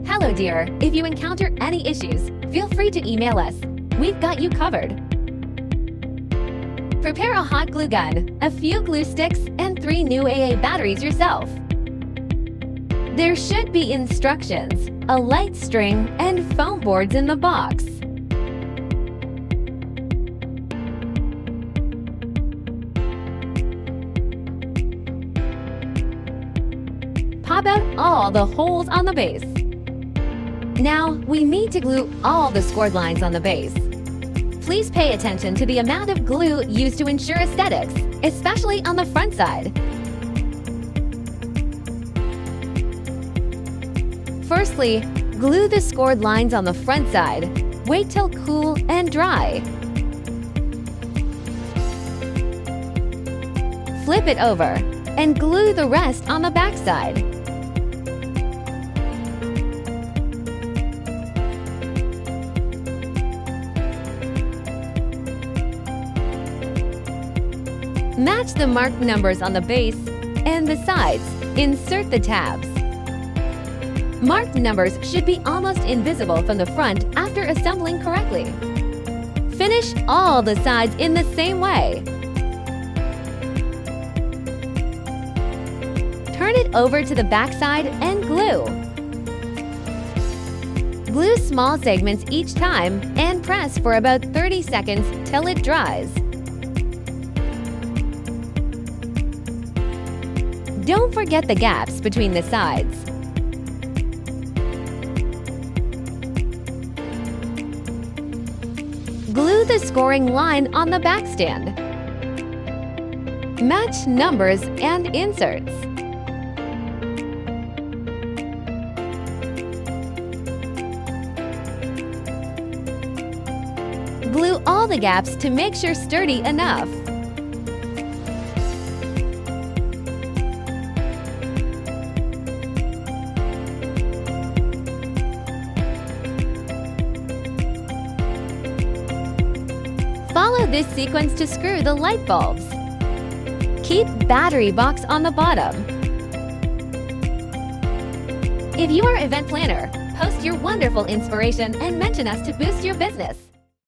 Hello dear, if you encounter any issues, feel free to email us. We've got you covered. Prepare a hot glue gun, a few glue sticks, and 3 new AA batteries yourself. There should be instructions, a light string, and foam boards in the box. Pop out all the holes on the base. Now, we need to glue all the scored lines on the base. Please pay attention to the amount of glue used to ensure aesthetics, especially on the front side. Firstly, glue the scored lines on the front side. Wait till cool and dry. Flip it over and glue the rest on the back side. Match the marked numbers on the base and the sides. Insert the tabs. Marked numbers should be almost invisible from the front after assembling correctly. Finish all the sides in the same way. Turn it over to the back side and glue. Glue small segments each time and press for about 30 seconds till it dries. Don't forget the gaps between the sides. Glue the scoring line on the back stand. Match numbers and inserts. Glue all the gaps to make sure sturdy enough. Follow this sequence to screw the light bulbs. Keep battery box on the bottom. If you are an event planner, post your wonderful inspiration and mention us to boost your business.